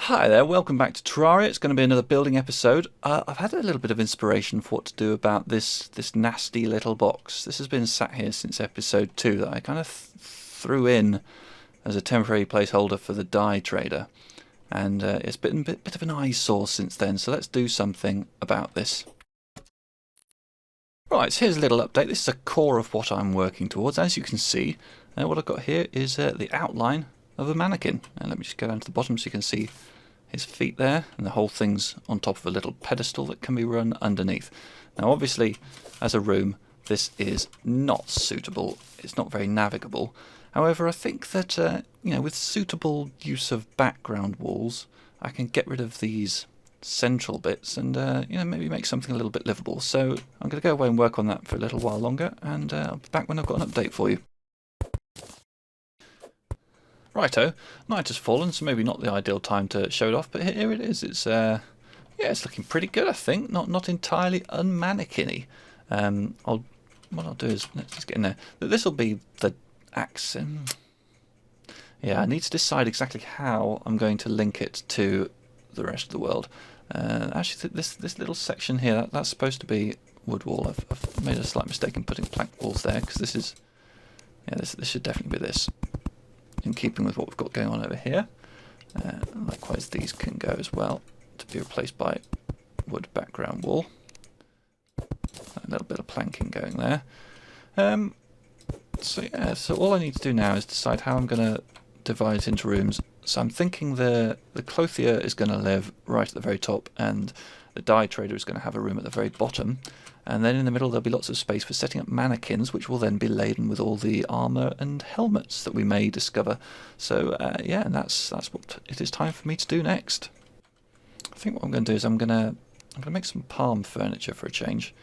Hi there, welcome back to Terraria. It's going to be another building episode. I've had a little bit of inspiration for what to do about this nasty little box. This has been sat here since episode 2 that I kind of threw in as a temporary placeholder for the dye trader. And it's been a bit of an eyesore since then, so let's do something about this. Right, so here's a little update. This is a core of what I'm working towards. As you can see, what I've got here is the outline of a mannequin. And let me just go down to the bottom so you can see his feet there, and the whole thing's on top of a little pedestal that can be run underneath. Now obviously, as a room, this is not suitable. It's not very navigable. However, I think that with suitable use of background walls, I can get rid of these central bits and maybe make something a little bit livable. So I'm going to go away and work on that for a little while longer, and I'll be back when I've got an update for you. Righto, night has fallen, so maybe not the ideal time to show it off, but here it is. It's it's looking pretty good, I think. Not entirely unmannequin-y. What I'll do is let's just get in there. This will be the accent. Yeah, I need to decide exactly how I'm going to link it to the rest of the world. Actually, this little section here, that's supposed to be wood wall. I've made a slight mistake in putting plank walls there, because this is, this should definitely be this, in keeping with what we've got going on over here. Likewise, these can go as well to be replaced by wood background wall. A little bit of planking going there. So all I need to do now is decide how I'm going to divide it into rooms. So I'm thinking the clothier is going to live right at the very top, and the dye trader is going to have a room at the very bottom. And then in the middle there'll be lots of space for setting up mannequins, which will then be laden with all the armour and helmets that we may discover. So and that's what it is time for me to do next. I think what I'm going to do is I'm going to make some palm furniture for a change.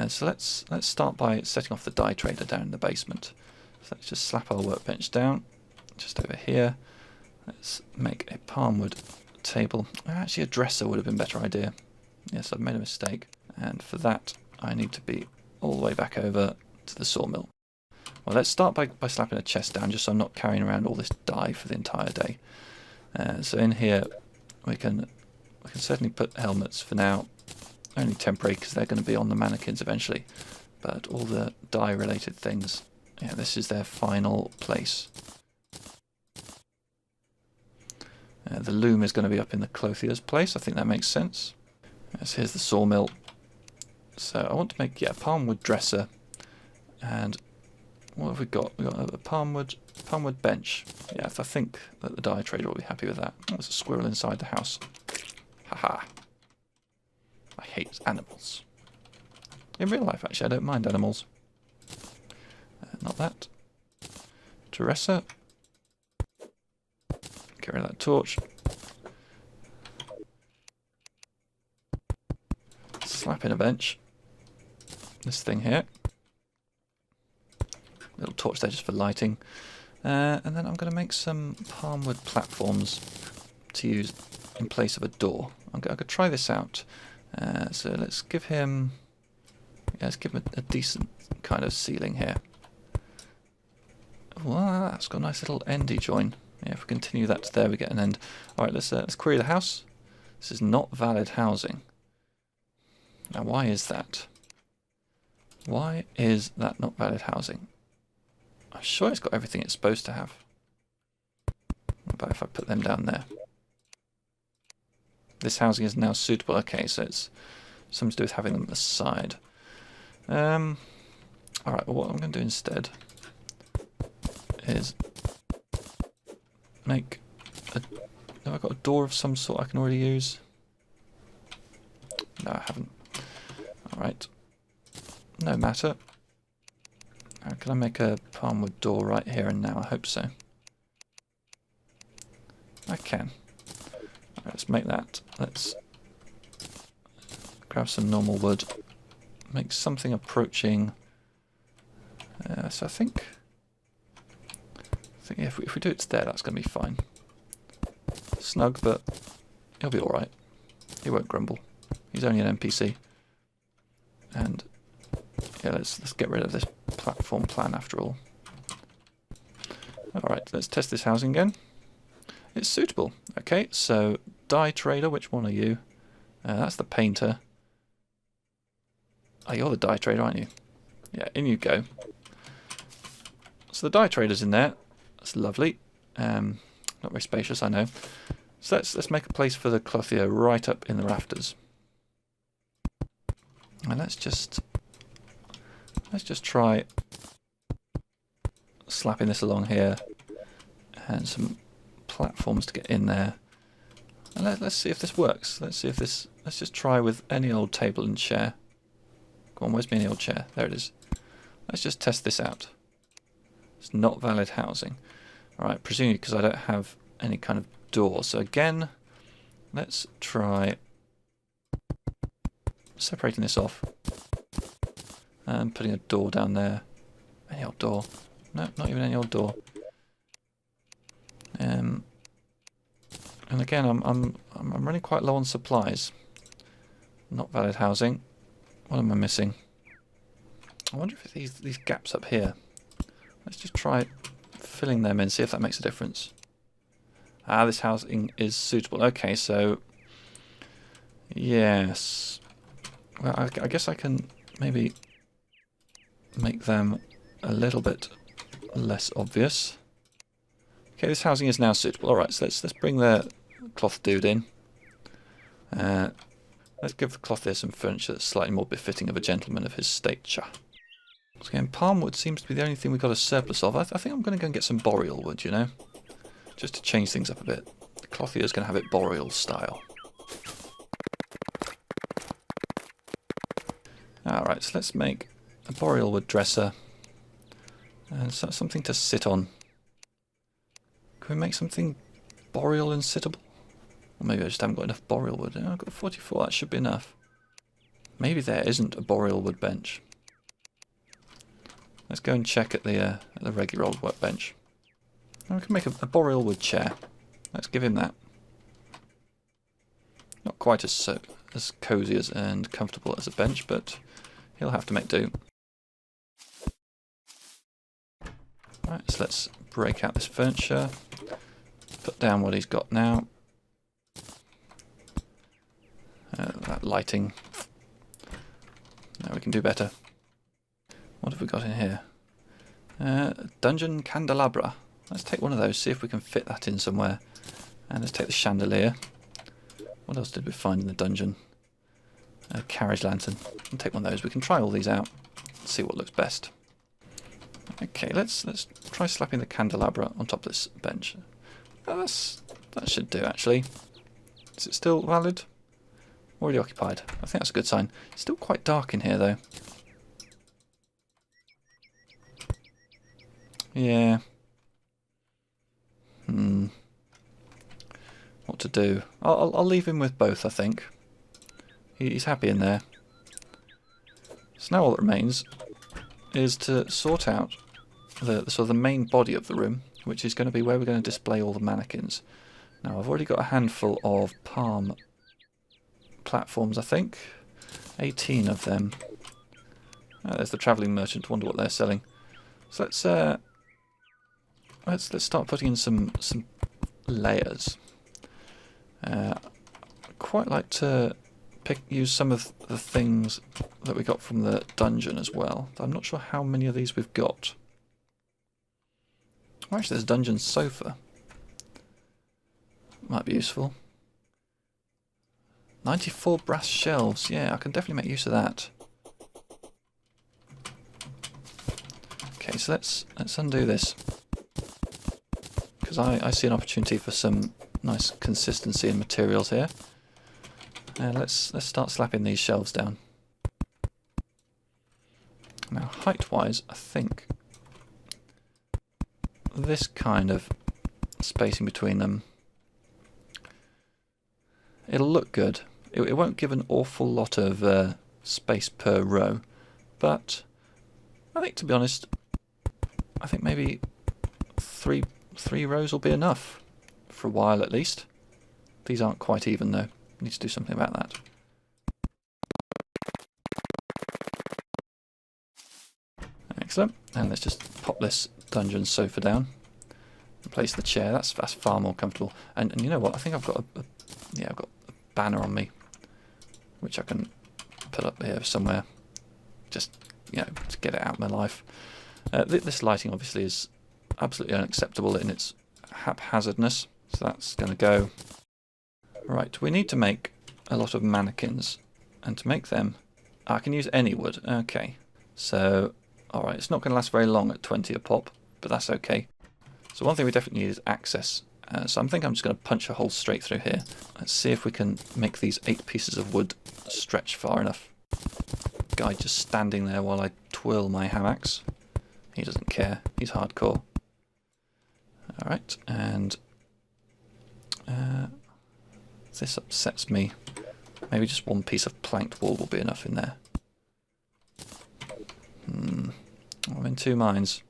So let's start by setting off the dye trader down in the basement. So let's just slap our workbench down, just over here. Let's make a palm wood table. Actually, a dresser would have been a better idea. Yes, I've made a mistake. And for that, I need to be all the way back over to the sawmill. Well, let's start by slapping a chest down, just so I'm not carrying around all this dye for the entire day. So in here, we can certainly put helmets for now. Only temporary, because they're going to be on the mannequins eventually. But all the dye-related things, this is their final place. The loom is going to be up in the clothier's place. I think that makes sense. So here's the sawmill. So I want to make a palm wood dresser, and what have we got? We've got a palm wood bench. Yeah, I think that the dye trader will be happy with that. Oh, there's a squirrel inside the house. Haha. I hate animals. In real life, actually, I don't mind animals. Not that. Teresa. Get rid of that torch. Slap in a bench. This thing here. Little torch there just for lighting. And then I'm going to make some palm wood platforms to use in place of a door. I'm going to try this out. So let's give him a decent kind of ceiling here. Well, that's got a nice little endy join. Yeah, if we continue that to there, we get an end. All right, let's query the house. This is not valid housing. Now, why is that? Why is that not valid housing? I'm sure it's got everything it's supposed to have. What about if I put them down there? This housing is now suitable. Okay, so it's something to do with having them at the side. Alright, well, what I'm going to do instead is make a... Have I got a door of some sort I can already use? No, I haven't. Alright. No matter. Can I make a palm wood door right here and now? I hope so. I can. Right, let's make that. Let's grab some normal wood. Make something approaching. So I think if we do it to there, that's going to be fine. Snug, but he'll be all right. He won't grumble. He's only an NPC. And yeah, let's get rid of this platform plan after all. All right, let's test this housing again. It's suitable. Okay, so dye trader, which one are you? That's the painter. Oh, you're the dye trader, aren't you? Yeah, in you go. So the dye trader's in there. That's lovely. Not very spacious, I know. So let's make a place for the clothier right up in the rafters. And let's just try slapping this along here, and some platforms to get in there. And let's see if this works. Let's just try with any old table and chair. Come on, where's my any old chair? There it is. Let's just test this out. It's not valid housing. Alright, presumably because I don't have any kind of door. So again, let's try separating this off and putting a door down there. Any old door? No, not even any old door. And again, I'm running quite low on supplies. Not valid housing. What am I missing? I wonder if these gaps up here. Let's just try filling them in, see if that makes a difference. Ah, this housing is suitable. Okay, so yes. Well, I guess I can maybe make them a little bit less obvious. Okay, this housing is now suitable. Alright, so let's bring the cloth dude in. Let's give the clothier some furniture that's slightly more befitting of a gentleman of his stature. So again, palm wood seems to be the only thing we've got a surplus of. I think I'm going to go and get some boreal wood, you know? Just to change things up a bit. The clothier's going to have it boreal style. Alright, so let's make a boreal wood dresser. And so something to sit on. Can we make something boreal and sittable? Or maybe I just haven't got enough boreal wood. I've got 44, that should be enough. Maybe there isn't a boreal wood bench. Let's go and check at the regular old workbench. And we can make a boreal wood chair. Let's give him that. Not quite as cosy and comfortable as a bench, but he'll have to make do. Right, so let's break out this furniture. Put down what he's got now. That lighting. No, we can do better. What have we got in here? Dungeon candelabra. Let's take one of those, see if we can fit that in somewhere. And let's take the chandelier. What else did we find in the dungeon? A carriage lantern. We'll take one of those. We can try all these out. See what looks best. Okay, let's try slapping the candelabra on top of this bench. Oh, that should do, actually. Is it still valid? Already occupied. I think that's a good sign. It's still quite dark in here, though. Yeah. What to do? I'll leave him with both, I think. He's happy in there. So now all that remains is to sort out the sort of the main body of the room, which is going to be where we're going to display all the mannequins. Now I've already got a handful of palm platforms, I think. 18 of them. There's the travelling merchant. Wonder what they're selling. So let's start putting in some layers. I'd quite like to use some of the things that we got from the dungeon as well. I'm not sure how many of these we've got. Oh, actually, there's a dungeon sofa. Might be useful. 94 brass shelves. Yeah, I can definitely make use of that. Okay, so let's undo this, because I see an opportunity for some nice consistency in materials here. Let's start slapping these shelves down. Now, height-wise, I think this kind of spacing between them, it'll look good. It won't give an awful lot of space per row, but I think, to be honest, I think maybe three rows will be enough for a while at least. These aren't quite even though. Need to do something about that. Excellent. And let's just pop this dungeon sofa down. Replace the chair. That's far more comfortable. And you know what? I think I've got I've got a banner on me, which I can put up here somewhere. Just to get it out of my life. This lighting obviously is absolutely unacceptable in its haphazardness, so that's going to go. Right, we need to make a lot of mannequins, and to make them, I can use any wood. Okay, so alright, it's not going to last very long at 20 a pop, but that's okay. So one thing we definitely need is access. So I'm thinking I'm just going to punch a hole straight through here. Let's see if we can make these 8 pieces of wood stretch far enough. Guy just standing there while I twirl my hammocks. He doesn't care. He's hardcore. Alright, and this upsets me. Maybe just one piece of planked wall will be enough in there. I'm in 2 minds.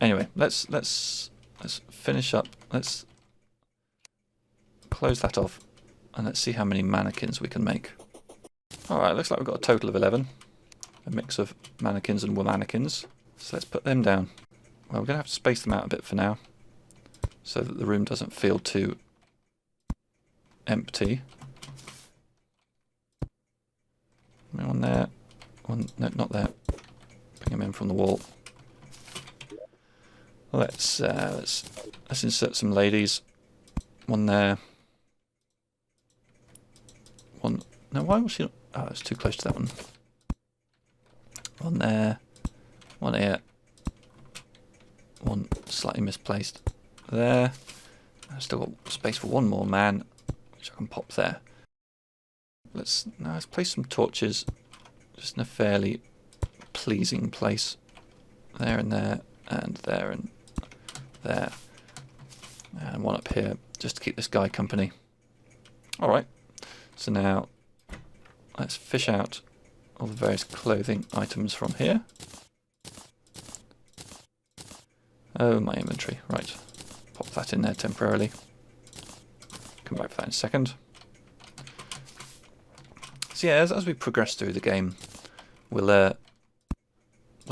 Anyway, let's finish up. Let's close that off, and let's see how many mannequins we can make. Alright, looks like we've got a total of 11. A mix of mannequins and womannequins. So let's put them down. Well, we're going to have to space them out a bit for now, so that the room doesn't feel too empty. One there. One, no, not there. Bring him in from the wall. Let's insert some ladies. One there. One. No, why was she not? Oh, it's too close to that one. One there. One here. One slightly misplaced there. I've still got space for one more man, which I can pop there. Let's place some torches, just in a fairly pleasing place. There and there, and there and there, and one up here, just to keep this guy company. Alright, so now let's fish out all the various clothing items from here. Oh, my inventory. Right. Pop that in there temporarily. Come back for that in a second. So yeah, as we progress through the game, we'll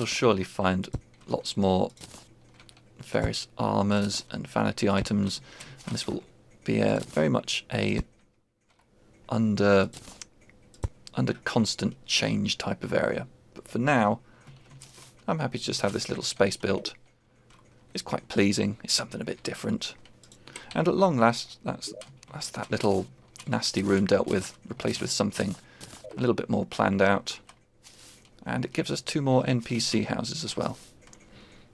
surely find lots more various armours and vanity items, and this will be very much a under constant change type of area. But for now, I'm happy to just have this little space built. It's quite pleasing. It's something a bit different. And at long last, that's that little nasty room dealt with, replaced with something a little bit more planned out. And it gives us 2 more NPC houses as well.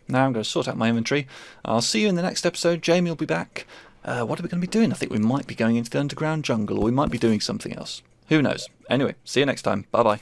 Now I'm going to sort out my inventory. I'll see you in the next episode. Jamie will be back. What are we going to be doing? I think we might be going into the underground jungle, or we might be doing something else. Who knows? Anyway, see you next time. Bye-bye.